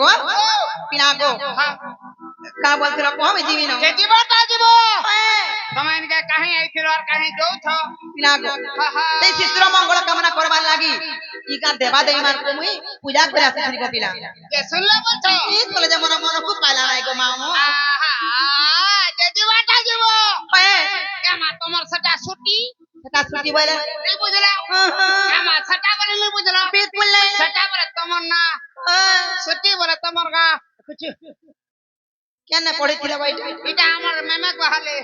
গো পিনা গো কা বলছিল কবে জীবি না জীবটা জীব তুমি এনকে কাহি আইছিল আর কাহি যাউছ পিনা গো এই শিশুর মঙ্গল কামনা করবার লাগি ইকা দেবা দেবী মান মুই পূজা করে আসি গো পিলা যে শুনলে বলছো এই চলে যে মন মন খুব পালা নাই গো মামু যে জীবটা জীব এমা তোমার সেটা ছুটি সেটা ছুটি বলে नहीं बुझला एमा सेटा बोले नहीं बुझला पेट बोले सेटा बोले तमर ना छुट्टी बोले तमर का कुछ কেন পড়েছিল বইটা এটা আমার মেমে কহালে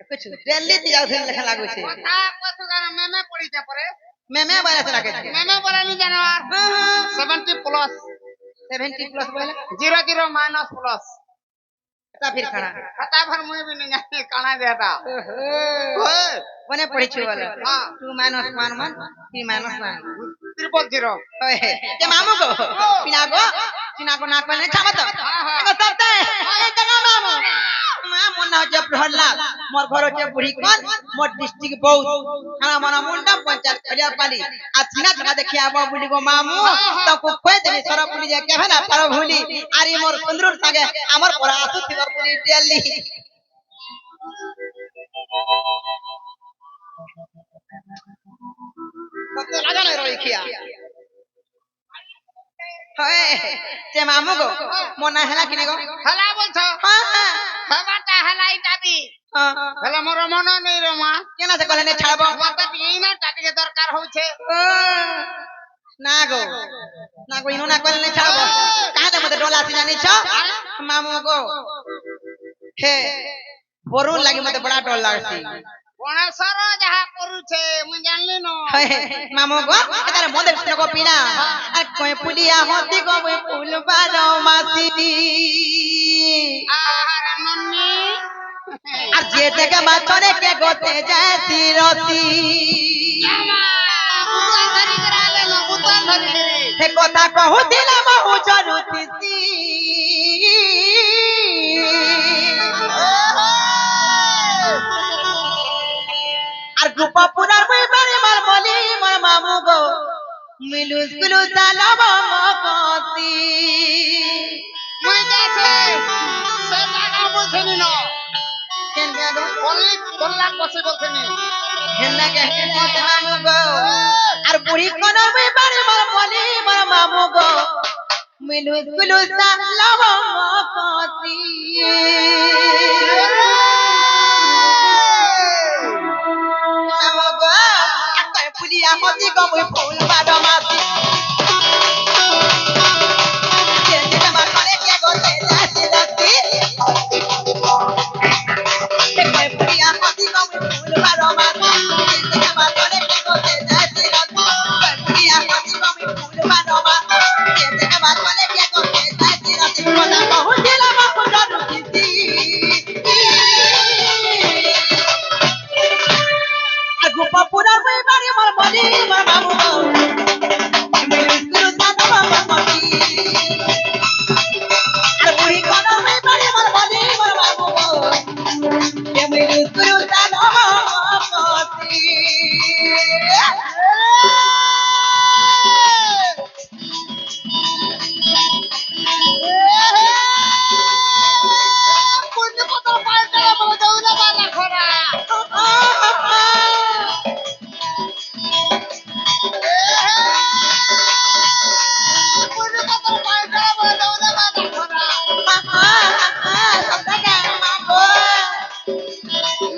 कुछ दिल्ली তে যাও দিন লেখা লাগছে কথা কত গানা মেমে পড়িছে পরে মেমে বলে তো লাগে মেমে বলে নি জানো আর 70 প্লাস 70 প্লাস বলে 00 माइनस प्लस তা फिर खड़ा खाता भर मुई भी नहीं जाने काना देता बने पढ़िछु वाला 2 माइनस 1 1 3 माइनस 1 ट्रिपल जीरो ओए के मामू को पिना को ना कहले छाबत एगो सबते ए जगह मामू मा मन ना जे प्रहलाद मोर घर होचे बुढ़ी कोन मोर डिस्ट्रिक्ट बहुत हमरा मन मुंडा पंचायत खड़िया पाली आ छिना छिना देखि आबो बुढ़ी को मामू तो को खोय देबे सर पुली जे केहे ना पर भूली आरी मोर सुंदर संगे हमर पर आसु थिबो पुली दिल्ली কত লাগানো রইখিয়া হয় যে মামু গো মনা হেলা কিনে গো हला बोलছো বাবাটা হলাই দাবি হলা মোর মন নেই রে মা কেনা সে কলে নে ছাড়বো বাবা এই না টাকা দরকার হচ্ছে না গো ইনো না কলে নে ছাড়বো কাহাতে মতে ডলা আসি জানিছ মামু গো হে বরুণ লাগি মতে বড়া ডর লাগছি গণেশর যাহা করুছে মুই জানলি ন মামু গো এটারে মন্দির শুনে গো পিনা আর কই পুলিয়া হতি গো বই ফুল বানো মাসি আর নন্নি আর যে থেকে মাছরে কে গোতে যাতি রতি বুতান ধরি গরালে না বুতান ধরি হে কথা কহুতিলা বহু জরুতিসি আর গোপপুরার বইবারে মার বলি মার মামু গো মিলুস কুলুস দালাব মকতি মুই যাছে সে টাকা বলছনি ন কেন গো অনলি 1 লাখ বসে বলছনি হেনা কে মত মামু গো আর বুড়ি কোন বইবারে মার বলি মার মামু গো মিলুস কুলুস দালাব মকতি পুলিয়া হতি গো বই ফুল বানো মাসি কে থেকে মাছরে কে গোতে যাতি রতি হে পুলিয়া হতি গো বই ফুল বানো মাসি কে থেকে মাছরে কে গোতে যাতি রতি পুলিয়া হতি গো বই ফুল বানো মাসি কে থেকে মাছরে কে গোতে যাতি রতি কথা কহুতিলা বহু জরুতিসি গোপপুরার বইবারে মার বলি মার মামু গো মিলুস কুলুস দালাব মকতি আর বুড়ি কোন বইবারে মার বলি মার মামু গো মিলুস কুলুস দালাব মকতি কোন কথা পাল্টা বলে দাও না বালা খরা কোন কথা পাল্টা বলে দাও না বালা খরা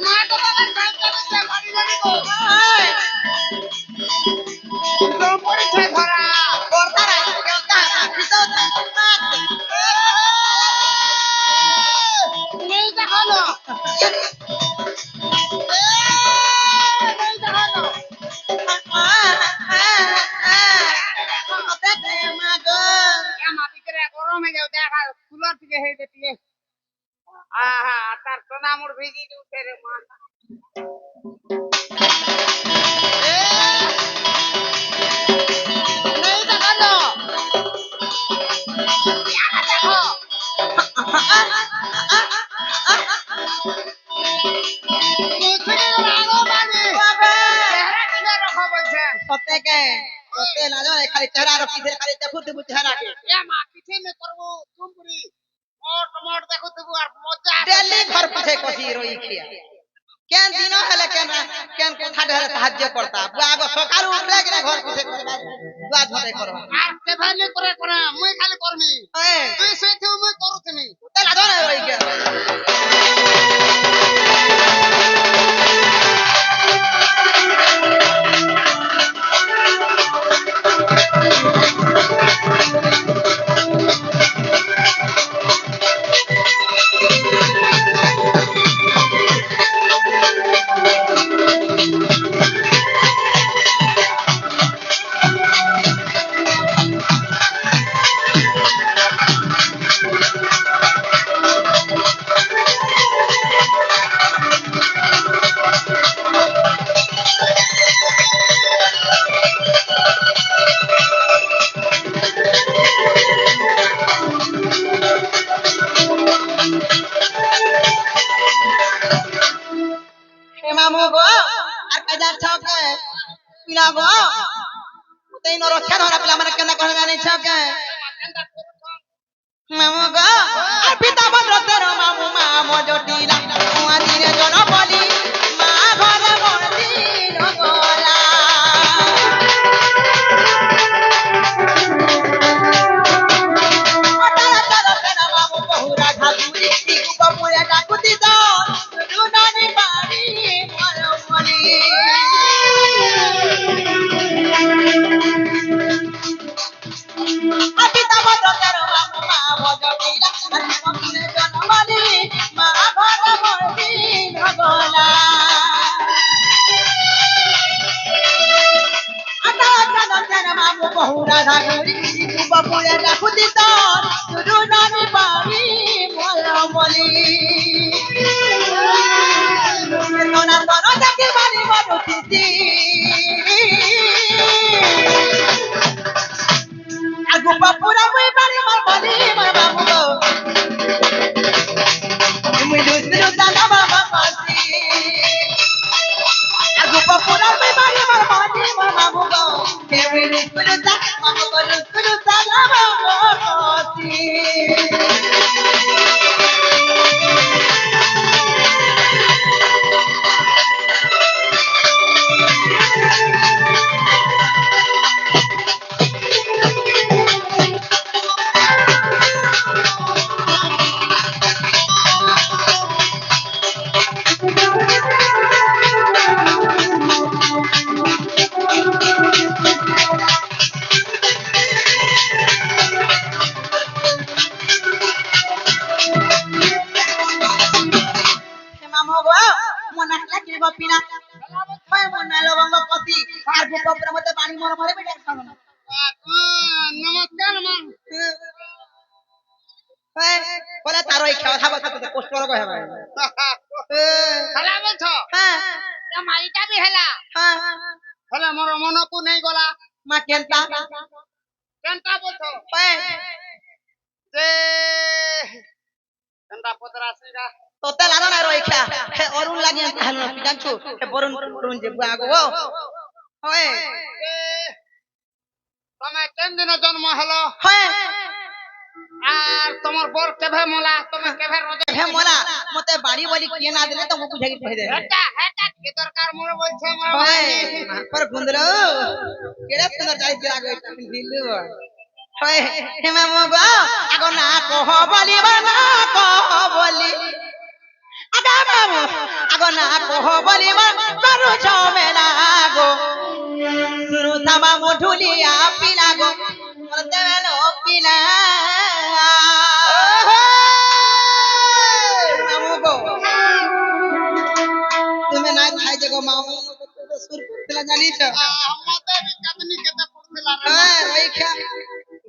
মা তো বাবা কাঁদতে কাঁদতে বাড়ি বাড়ি গো তো পড়েছে খরা নেই দেখালো নেই দেখালো এমা ভিতরে গরমে যাও দেখা কুলার থেকে হেঁটে দিয়ে আহা তার সোনা মোর ভিজি উঠে রে মা নেই দেখালো দেখো তোতে না জানে খালি চেহারা রকি দে খালি দেখু দেবু চেহারাকে এ মা পিছে মে করবো চুমপুরি মোট মোট দেখো দেবু আর মজা ডেলি ঘর পিছে কষি রই খিয়া কেন দিন হেলে কেন কথা ধরে সাহায্য করতা আগ সকাল উঠলে কিনা ঘর পিছে করবা দুয়া ধরে করবা আর কেভাই মে করে করে মুই খালি করমি তুই সেঠু মুই করুতমি তোতে না জানে রই গে মামু গো আর কাজা ছকে পিলা গো তেই ন রক্ষা ধরা পিলা মানে কেনা কহ জানি ছকে মামু গো আর পিতা ভদ্র তের মামু মামু জটিলা কুয়া দিনে জন বলি মা ঘরে মরদি নগলা অটালা তারা তের মামু বহুরা ঠাকুরি ইগু বপুরে ডাকুতি তো দুনানি বাড়ি মরমনি পিতা ভদ্র তের মামু মামু জটিলা আর বপুরে জন বলি মা ঘরে মরদি নগলা মামু বহুরা ঠাকুরি ইগু বপুরে ডাকুতি তো দুনানি বাড়ি মরমনি সোনা সোনা দেখি বাড়ি মরুতি আগু বাপুরা মুই বাড়ি মরমনি মর মামু গো মুই দুসরু দানা বাবা পাসি আগু বাপুরা মুই বাড়ি মরমনি মর মামু গো মুই দুসরু দানা মামু গো দুসরু দানা বাবা পাসি মামু গো মনা লাগি গপিনা হয় মনা লবঙ্গ কতি আর গোপরা মতে পানি মর মরে বেটা খানো না নমস্কার মা হয় বলে তার ওই খাওয়া খাবার তো কষ্ট করে হবে খালা বলছো হ্যাঁ তা মাইটা বি হেলা হ্যাঁ হেলা মোর মনকু নেই গলা মা কেনতা কেনটা বলছো হয় যে কেনটা পদরা সিগা তোতে লানো না রইখা হে অরুণ লাগি হানো জানছো হে বরুণ যে আগো হয় তুমি কেন দিন জন্ম হলো হয় আর তোমার বর কেভে মলা তুমি কেভে রজে হে মোলা মতে বাড়ি বলি কে না দিলে তো মুকু ঝাগি কই দে হেটা কি দরকার মোর বলছে মোর হয় पर गुंदरो केड़ा सुंदर जाई दिला गई दिलु হয় হে মামু গো আগো না কহ বলি না কহ বলি আগা মামু আগো না কহ বলি করু ঝমেলা গো শুরু থামা মধুলিয়া পিলা গো মরতে বেলো পিলা মামু গো তুমি না খাই যে গো মামু সুর করতে জানিছ আমাদের বিকাতনি কেতে পড়ছিলা হ্যাঁ রইখা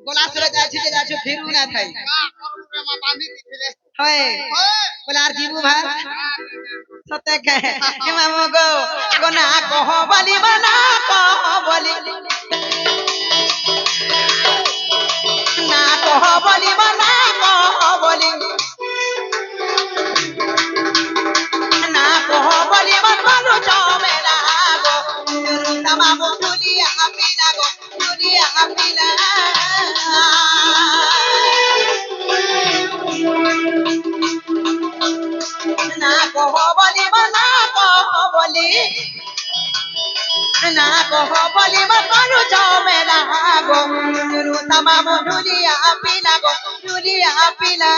গলা সুরে যাচ্ছি ফিরু না থাই করুণে মা বাঁধি দিছিলে হয় বলে আর জীবু ভাই সতে কে হে মামু গো আগো না কহ বলি না কহ বলি না কহ বলি না কহ বলি না কহ বলি করু ঝমেলা গো মামু তুলিয়া পিলা গো ঝুলিয়া পিলা না কহ বলি না কহ বলি না কহ বলি করু ঝমেলা গো গুরু তামাম ঝুলিয়া পিলা গো ঝুলিয়া পিলা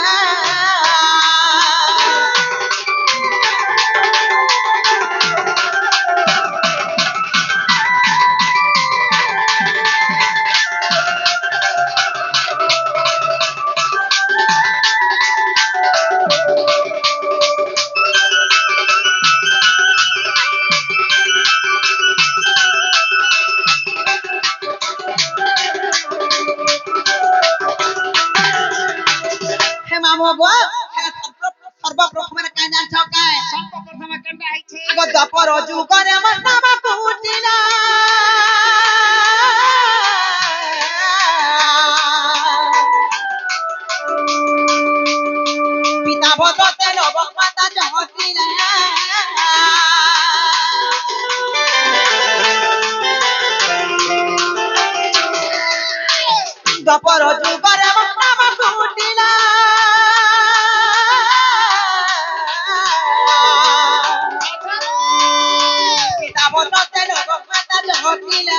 হে মামু গো সর্বপ্রথমের কাজ জানছ কায় সর্বপ্রথমে কেনটা আইছে আগ দ্বাপর যুগরে আমার নাম কুটিলা পিতা ভদ্রতে নব মাতা জহতিলা দ্বাপর যুগরে আমার নাম কুটিলা পিতা ভদ্রতে নব মাতা জহতিলা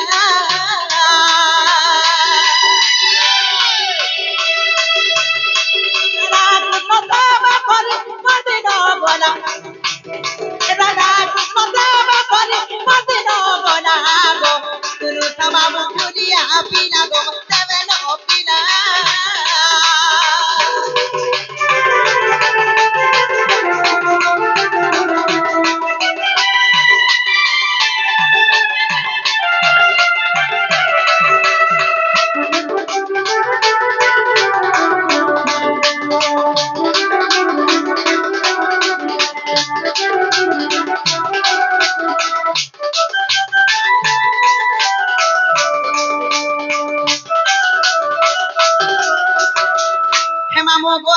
হে মামু গো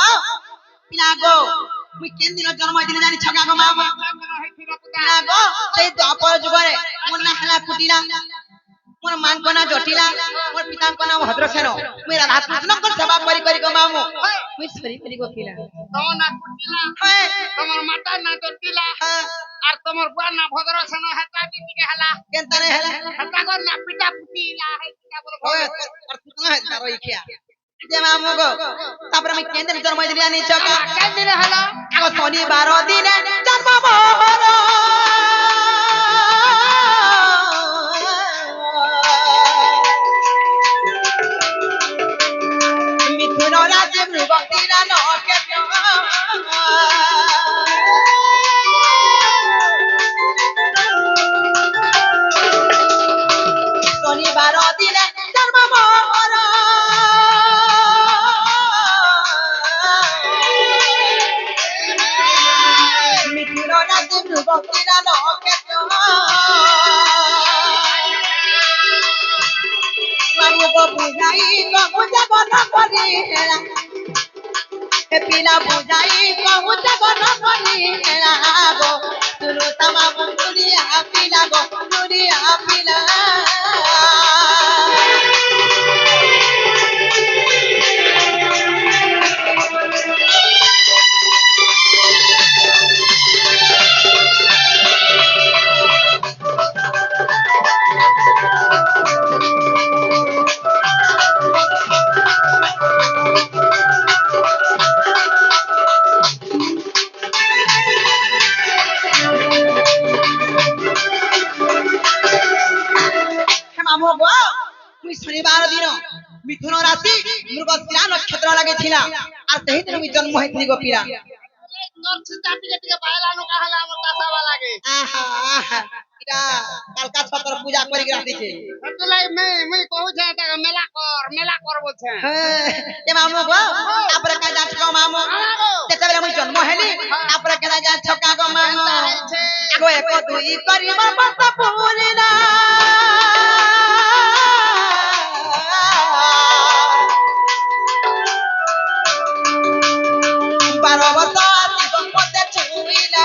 পিনা গো মুই কেন দিন জন্ম হইতিনি জানি ছগা গো মামু জন্ম হইছিল পুতা পিনা গো সেই দ্বাপর যুগরে মোর না হেলা কুটিলা মোর মান কোনা জটিলা মোর পিতা কোনা ভদ্রসেন মুই রাধা কৃষ্ণঙ্কর সেবা করি করি গো মামু মুই সরি করি গো পিলা তোমার না কুটিলা হ্যাঁ তোমার মাতা না জটিলা হ্যাঁ আর তোমার বুয়া না ভদ্রসেন হেতা দিকে হেলা কেন তারে হেলা হেতা কর না পিতা পুটিলা হেতা বল ওই আর তুই না তার ওই খিয়া যে মামু গো তারপরে আমি কেন দিন জন্ম হইতিনি জানি ছগা কেন দিনে হেলা আগ শনিবার দিনে জন্ম মোহর মিথুন রাশি মৃগশিরা নক্ষত্র শনিবার দিনে জন্ম মোহর মিথুন রাশি মৃগশিরা নক্ষত্র মামু গো বুঝাই গো জগন করি হেলা হে পিলা বুঝাই গো জগন করি হেলা গো তুলু তামাম দুনিয়া পিলা গো দুনিয়া পিলা হে মামু গো তুই শনিবার দিন মিথুন রাশি মৃগশিরা নক্ষত্র লাগিছিলা আর সেই দিন আমি জন্ম হইতিনি গো পিলা তোর চিন্তা টিকে বাইলা নকা হেলা আমার দাসাবা লাগে আহা আহা এটা কালকা ছতর পূজা করি রাখিছে হেতুলাই মই কহুছে তা মেলা কর বলছে এ মামু গো তারপরে কাজ যাচ্ছ গো মামু যেতেবেলে মুই জন্ম হেলি তারপরে কেনা যাচ্ছ কা গো মামু আগো এক দুই করিবা বত পুরিনা বারো বছর জীবন মধ্যে ছুইলা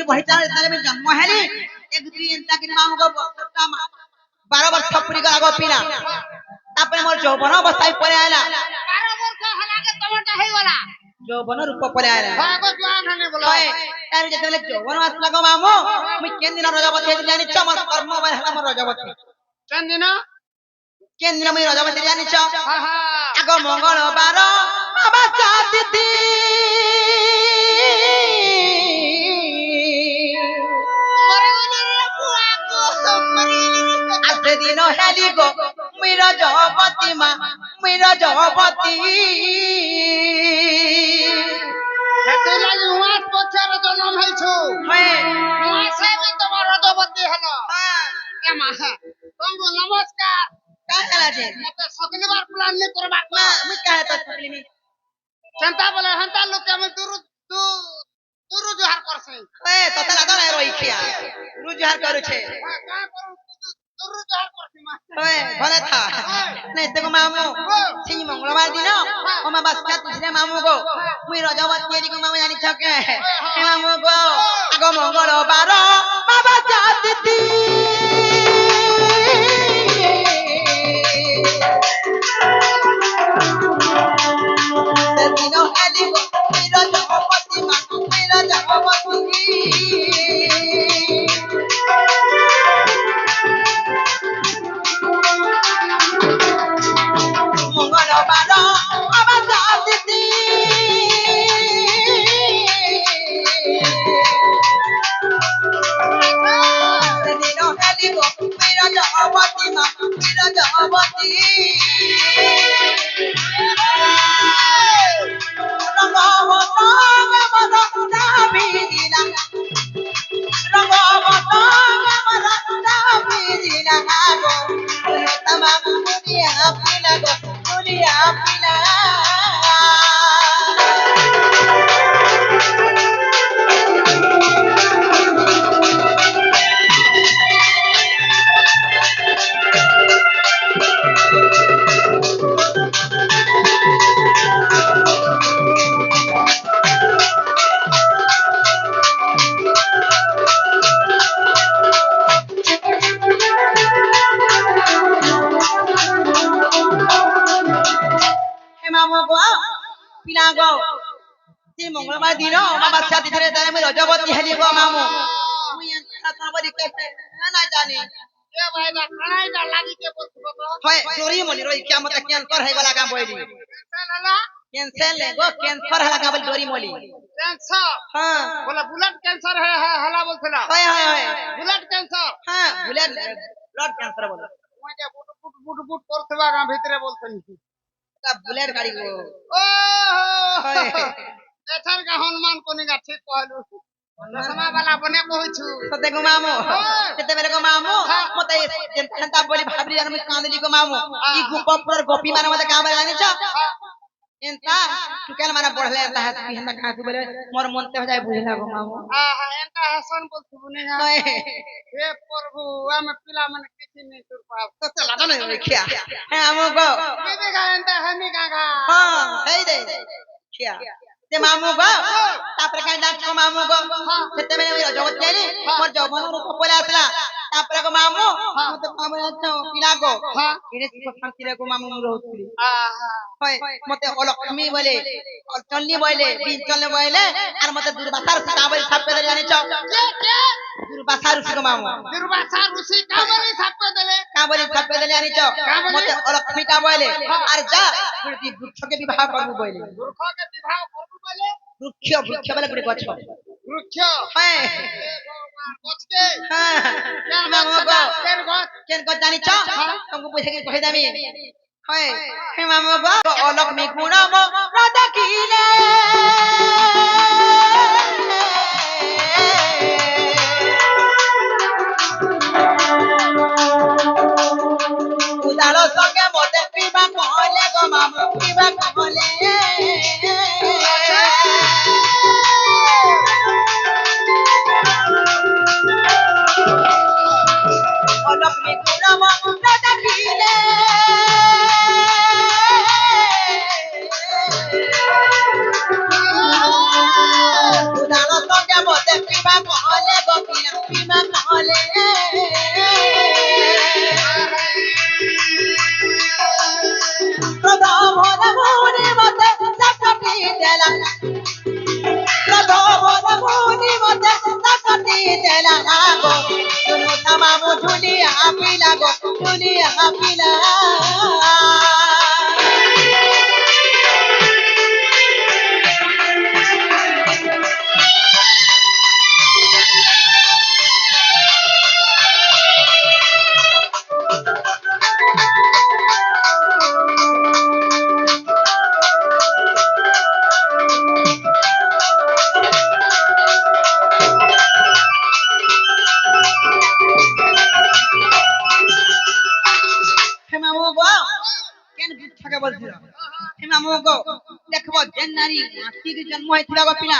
କହିଚାଲ ଯେତେବେଳେ ମୁଁ ଜନ୍ମ ହେଲି ଏକ ଦୁଇ ଏନ୍ତା କି ମାମୁଙ୍କ 12 ବର୍ଷ ପୁରୀ ଗଲା ଗୋପିନା ତାପରେ ମୋର ଯୌବନ ଅବସ୍ଥା ପରେ ଆଇଲା 12 ବର୍ଷ ହେଲାକେ ତମଟା ହେଇଗଲା ଯୌବନ ରୂପ ପରେ ଆଇଲା ଭାଗ ଜୁଆନ ହନେ ବୋଲ ତାର ଯେତେବେଳେ ଯୌବନ ଆସିଲା ଗো ମାମୁ ମୁଁ କେନ୍ ଦିନ ରଜବତୀ ହେଇଥିଲି ଜାଣିଛ ମୋର କର୍ମ ବେଳେ ହେଲା ମୋର ରଜବତୀ କେନ୍ ଦିନ ମୁଁ ରଜବତୀ ଜାଣିଛ ଆହା ଆଗ ମଙ୍ଗଳବାର ଅମାବାସ୍ୟା ତିଥି দিন হেলি গো মুই রজবতী মা মুই রজবতী সেতে লাগি উমাস পছরে জন্ম হইছো উমাসে বি তোমার রজবতী হলো এ মা তোমাকে নমস্কার কাই হেলাছে মতে সকলিবার প্ল্যান নি করবা মা মুই কাই তো সকলিমি চিন্তা বলে হন্তা লোক আমি দুরু জোহার করছে তোতে লাগা নাই রইখিয়া রুজহার করুছে কা করু দুরু জোহার করছি মা ভলে থা নাই দেখো মামু সেই মঙ্গলবার দিন অমাবাস্যা তিথিরে মামু গো মুই রজবতী এরি গো মামু জানি ছকে মামু গো আগ মঙ্গলবার অমাবাস্যা তিথি দিন হেলি গো মুই রজবতী মা মুই রজবতী মঙ্গলবার অমাবাস্যা তিথি দিন হেলি গো মুই রজবতী মা মুই রজবতী মঙ্গলবার দিন অমাবাস্যা তিথিরে তাই আমি রজবতী হেলি গো মামু মুই খাবরি কেতে না জানি এ ভাইটা খানাইটা লাগিতে বলছো তো হয় চোরি মলি রই কি আমতে ক্যান্সার হই গলা গা বইলি ক্যান্সার হলা ক্যান্সার লে গো ক্যান্সার হলা গা বলি চোরি মলি ক্যান্সার হ্যাঁ বলে বুলেট ক্যান্সার হলা বলছিল হয় হয় হয় বুলেট ক্যান্সার হ্যাঁ বুলেট ব্লাড ক্যান্সার বলে ওই যে বুট করতেবা গা ভিতরে বলছেন তা বুলেট গাড়ি গো ও হয় এছাড় গা হনুমান কোনি গা ঠিক কইলু দশমা वाला বনে কইছু সতে গো মামু কেতে বেলে গো মামু মতে যেনতা বলি ভাবরি জান আমি কাঁদলি গো মামু ই গোপপুর গোপী মানে মতে কাম জানিছ এনতা টুকেল মানে পড়লে এনতা হাত পিহনা কাকু বলে মোর মনতে हो जाए বুঝলা গো মামু আহা এনতা হাসন বলছু বনে হে প্রভু আমি পিলা মানে কিছু নেই তোর পাপ তো চলা তো নাই খিয়া হ্যাঁ আমু গো কেবে গা এনতা হামি গা হ্যাঁ হেই দে খিয়া তে মামু গো তারপরে কাই ডাক গো মামু গো সেতে বেলে ওই রজবতী আইলি মোর যৌবন রূপ পরে আসলা তারপরে গো মামু মতে কাম আছো পিলা গো ইরে শান্তি রে গো মামু মু রহুতলি আহা হয় মতে অলক্ষ্মী বলে চলনি বলে বিচলে বলে আর মতে দুর্বাসার কাবলি ছাপে দে জানিছ কে দুর্বাসার গো মামু দুর্বাসা ঋষি কাবলি ছাপে দিলে কাবলি ছাপে দে জানিছ মতে অলক্ষ্মীটা বলে আর যা তুই বৃক্ষকে বিবাহ করবু বলে মূর্খকে বিবাহ করবু বলে বৃক্ষ বলে গুড়ি গছ বৃক্ষ হ্যাঁ গছকে হ্যাঁ মামু গো কেন গছ কেন গছ জানিছ তোমাকে বুঝে কি কই দামি হয় হে মামু গো অলক্ষ্মী গুণ মো দেখিলে উদালো সঙ্গে মতে পিবা কলে গো মামু পিবা কলে অলক্ষ্মী গুণ মো দেখিলে ମାମୁ ଗୋ ଦେଖବ ଯେନ୍ ନାରୀ ମାଟିରେ ଜନ୍ମ ହେଇଥିଲା ଗୋ ପିଲା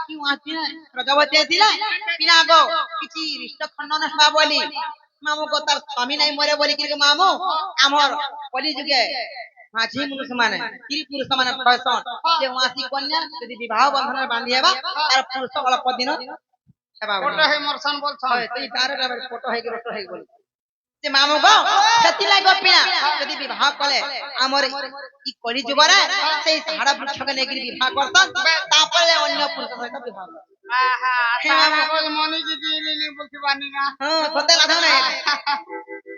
କି ମାଟି ପ୍ରଜାପତି ହେଇଥିଲା ପିଲା ଗୋ କିଛି ରିଷ୍ଟ ଖଣ୍ଡନ ହେବା ବୋଲି ମାମୁ ଗୋ ତାର ସ୍ୱାମୀ ନାଇଁ ମରେ ବୋଲି କି ମାମୁ ଆମର କଲି ଯୁগে ମାଝି ପୁରୁଷ ମାନେ ସ୍ତ୍ରୀ ପୁରୁଷ ମାନେ କହସନ୍ ଯେ ମାସି କନ୍ୟା ଯଦି ବିବାହ ବନ୍ଧନରେ ବାନ୍ଧି ହେବା ତାର ପୁରୁଷ ଅଳ୍ପ ଦିନ ହେବା ଫଟୋ ହେଇ ମରସନ୍ ବୋଲଛନ୍ হয় তুই তার ফটো হয়ে রষ্ট হয়ে গেল যে মামু গো সেতি লাগি পিলা যদি বিবাহ কলে আমার ই কলি যুগরে সেই সাহারা বৃক্ষকে নেকি বিবাহ করতন তারপরে অন্য পুরুষ সহিত বিবাহ আহা তারা বল মনি কি দিলি বলতে পারি না হ্যাঁ সতে লাভ নাই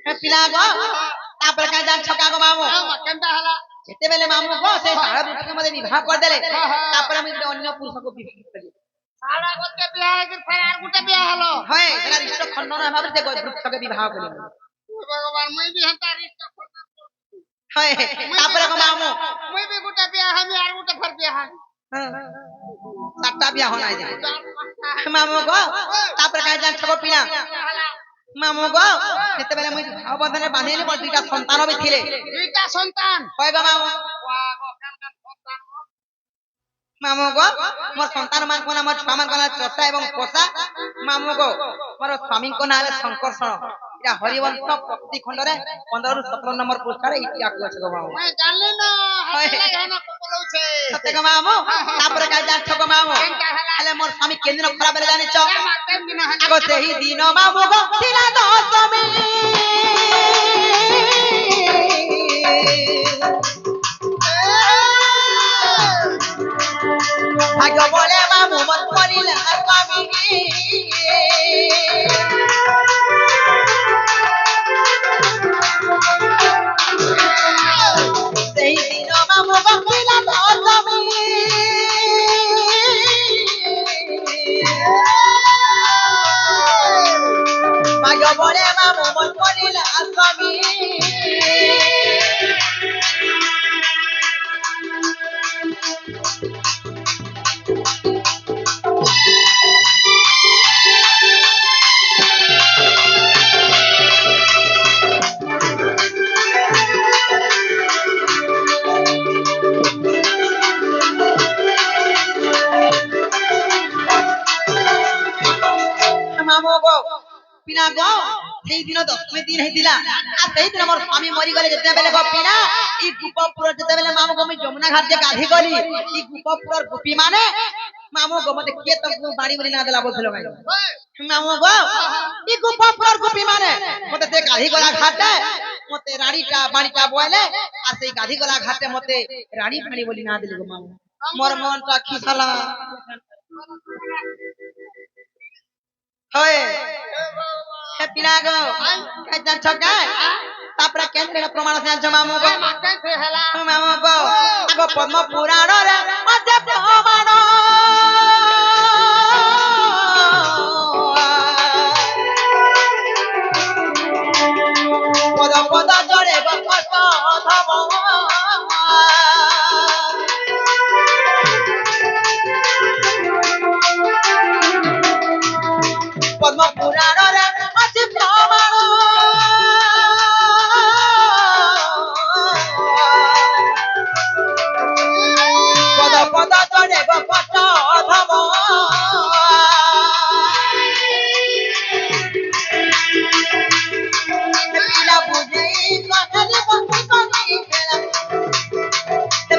হে পিলা গো তারপরে কাজ জান ছকা গো মামু কেনটা হলা যেতেবেলে মামু গো সেই সাহারা বৃক্ষকে মধ্যে বিবাহ করে দেলে তারপরে আমি অন্য পুরুষকে বিবাহ করি সারা করতে বিয়া কি ফের আর গুটা বিয়া হলো হয় এরা রিষ্ট খণ্ডন ভাবে যে বৃক্ষকে বিবাহ করি ভগবান মই বি হেতা রিষ্ট হয় তারপরে গো মামু মই বি গুটা বিয়া আমি আর গুটা ফের বিয়া হামি চারটা বিয়া হন আই যায় মামু গো তারপরে কাজ জান ছক পিলা মামু গো যেতেবেলে মুই ভাব বন্ধনে বাঁধিলি মোর দুইটা সন্তান বি থিলে দুইটা সন্তান হয় গো মামু ওয়া গো কান কান সন্তান মামু গো মোর সন্তান মান কোন আমার ছুয়া মান কোন চষা এবং পোষা মামু গো মোর স্বামী কোন হলে শঙ্করষণ এটা হরিবংশ প্রকৃতি খণ্ডরে 15 ରୁ 17 নম্বর পৃষ্ঠারে ইতিহাস আছে গো মামু মই জানলি না হেলা হেনা কলউছে সত্য গো মামু তারপরে কাজ জান ছক মামু কেনটা হলা হলে মোর স্বামী কেন্দ্র খরাপ হলে জানিছ কেন দিন আগো সেই দিন মামু গো ছিলা দশমী ভাগ্য বলে মামু মত করিল স্বামী সেই দিন মামু গো ছিলা দশমী ভাগ্য বলে মামু মত করিল স্বামী মামু গো পিনা গো সেই দিন দশমী দিন হইতিলা আর সেই দিন আমার স্বামী মরি গলে যেতেবেলে গো পিনা ই গোপপুর যেতেবেলে মামু গো আমি যমুনা ঘাট যে গাধি গলি ই গোপপুর গোপী মানে মামু গো মতে কে তো বাড়ি বলি না দেলা বলছিল ভাই মামু গো ই গোপপুর গোপী মানে মতে তে গাধি গলা ঘাটে মতে রানীটা বাড়িটা বলে আর সেই গাধি গলা ঘাটে মতে রানী ফাড়ি বলি না দিলি গো মামু মোর মনটা খিসালা হয় হে পিলা গো কাজ জান ছকা তারপরে কেন্দ্রের প্রমাণ আছে জান মামু গো কেন ফের হেলা মামু গো আগো পদ্ম পুরাণ রে অজে প্রমাণ পদ পদ জড়ে গো কষ্ট ধব পদ্ম পুরাণ রে অজে প্রমাণ পদ পদ জড়ে গো কষ্ট ধব পিলা বুঝাই কখালি বন্ধু কলি খেলা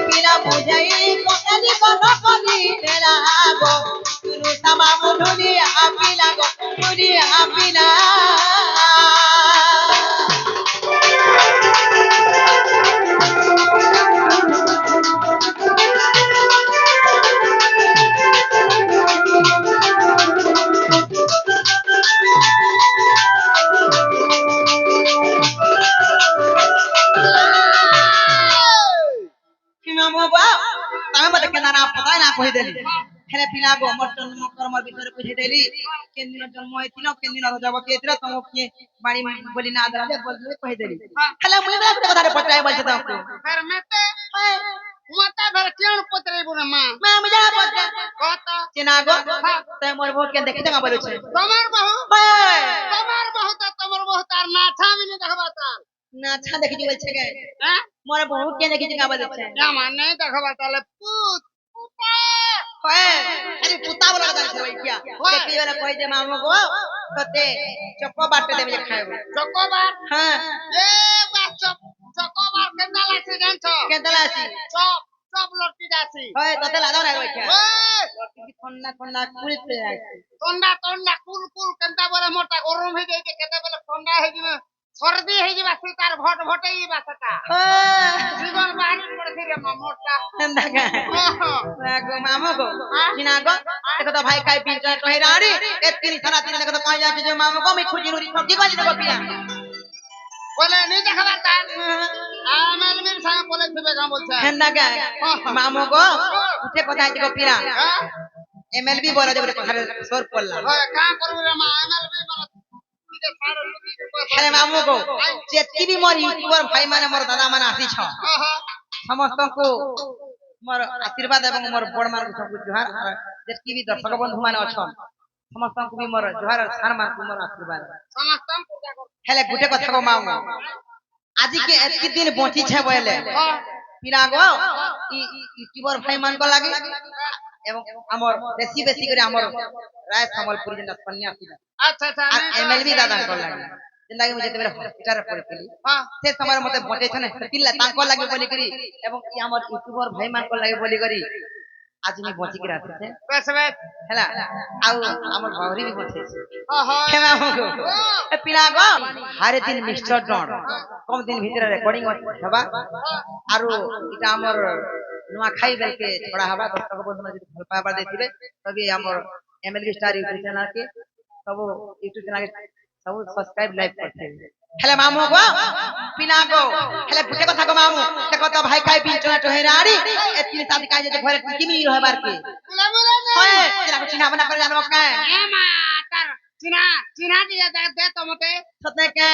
পিলা বুঝাই কখালি বন্ধু কলি খেলা গো তুলু সামামু দুনিয়া পিলা গো দুনিয়া পিলা মামু গো তুমি মতে কেনা না পতা না কই দেলি হেলে পিলা গো মোর জন্ম কর্মর ভিতরে বুঝে দেলি কেন দিন জন্ম হইছিল কেন দিন রজবতী হইছিল তোমাকে বাড়ি বলি না দাঁড়ালে বললে কই দেলি হেলে মুই না কথা পটাই বলছে তোমাকে ফের মেতে মাতা ফের কেন পতরে বুনা মা মা আমি জানা পড়ছে কত চেনা গো তাই মোর বউ কেন দেখে জানা বলেছে তোমার বহু হয় তোমার বহু তো তোমার বহু তার না ছামিনি দেখবা তার না আচ্ছা দেখি বলছে কে হ্যাঁ মোর বহু কে দেখি গাবা দিচ্ছে মানে দেখবা তাহলে পুত পুতা হয় আরে পুতা বলা কথা কই কিয়া দেখি বেলা কই যে মামু গো তোতে চকো বাটে দেবে যে খাইব চকোবার হ্যাঁ এ বাচ্চা চকোবার কেন লাগছে জানছো কেতলা আছি চপ চপ লটকি যাচ্ছি হয় তোতে লাগাও না কই কিয়া ওই ঠান্ডা ঠান্ডা কুলতে আছে ঠান্ডা ঠান্ডা কুল কুল কেনটা বলে মোটা গরম হয়ে যাইছে কেতে বলে ঠান্ডা হয়ে যাবে সর্দি হয়ে যাবে সে তার ভট ভটেই বাসাটা জীবন বাহারি পড়েছে রে মামোটা দেখা মামু গো চিনা গো দেখো তো ভাই খাই পিন তো হে রাড়ি এতকিনি সারা দিন দেখো তো কই যাচ্ছে যে মামু গো আমি খুঁজি নুরি সবজি বাজি দেবো পিয়া বলে নি দেখাবার তার আমার মেয়ের সঙ্গে বলে দিবে গাঁ বলছে হেন্দা গা মামু গো উঠে কোথায় দিগো পিয়া হ্যাঁ এমএলবি বলা যাবে কথা সর পড়লা কাঁ করবে রে মা এমএলবি মানে দিকে ছাড় লুকি আরে মামু গো যেতকি বি মোর ইউটিউবার ভাই মানে মোর দাদা মানে আসিছ ସମସ୍ତଙ୍କୁ ମୋର ଆଶୀର୍ବାଦ ଏବଂ ମୋର ବଡ ମାନଙ୍କୁ ସବୁ ଜୁହାର ଯେତିକି ବି ଦର୍ଶକ ବନ୍ଧୁ ମାନେ ଅଛନ୍ ସମସ୍ତଙ୍କୁ ବି ମୋର ଜୁହାର ସାର ମାନଙ୍କୁ ମୋର ଆଶୀର୍ବାଦ ସମସ୍ତଙ୍କୁ ପୂଜା କର ହେଲେ ଗୋଟେ କଥା କହ ମାମୁ ଆଜି କେ ଏତିକି ଦିନ ବଞ୍ଚିଛେ ବୋଇଲେ ପିଲା ଗো ୟୁଟ୍ୟୁବର ଭାଇ ମାନଙ୍କ ଲାଗି ଏବଂ ଆମର ବେଶୀ ବେଶୀ କରି ଆମର ରାୟ ସମ୍ବଲପୁରୀ ଯେନ୍ତା ସନ୍ନ୍ୟାସୀ আচ্ছা আচ্ছা আর এমএলবি ଦାଦାଙ୍କ ଲାଗି ଯେନ୍ତା କି ମୁଁ ଯେତେବେଳେ ହସ୍ପିଟାଲରେ ପଡିଥିଲି ସେ ସମୟରେ ମତେ ବଞ୍ଚେଇଛନ୍ ହେତିଲା ତାଙ୍କ ଲାଗି ବୋଲିକରି ଏବଂ ଇ ଆମର ୟୁଟ୍ୟୁବର ଭାଇ ମାନଙ୍କ ଲାଗି ବୋଲିକରି ଆଜି ମୁଁ ବଞ୍ଚିକିରି ଆସିଛେ বেশ বেশ ହେଲା ଆଉ ଆମର ଗୌରୀ ବି ବଞ୍ଚେଇছে ଓହୋ ହେମା ମଗୁ ଏ ପିଲା ଗো ହାରେ ଦିନ ମିଷ୍ଟର ଡନ୍ କମ ଦିନ ଭିତରେ ରେକର୍ଡିଂ ହେବା ଆରୁ ଏଟା ଆମର ନୂଆ ଖାଇ ବେଲକେ ଛଡା ହବା ଦର୍ଶକ ବନ୍ଧୁ ମାନେ ଯଦି ଭଲ ପାଇବା ଦେଇଥିବେ ତବେ ଆମର ଏମଏଲବି ଷ୍ଟାର ୟୁଟ୍ୟୁବ ଚ୍ୟାନେଲ କେ ସବୁ ୟୁଟ୍ୟୁବ ଚ୍ୟାନେଲ ସବୁ ସବସ୍କ୍ରାଇବ ଲାଇକ୍ କରିଥିବେ ହେଲେ ମାମୁ ଗো ପିଲା ଗো ହେଲେ ଗୋଟେ କଥା କହ ମାମୁ ଦେଖ ତ ভাই খাই পিঞ্চনা টহেরাড়ি এতিনি সাথে কাজ যে ঘরে টিকি মি রহবার কি বলে বলে হয় তেরা চিনা বনা করে জানো কা এ মা তার চিনা চিনা দিয়ে দে তো মতে সতে কে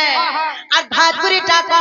আর ধাজপুরি টাকা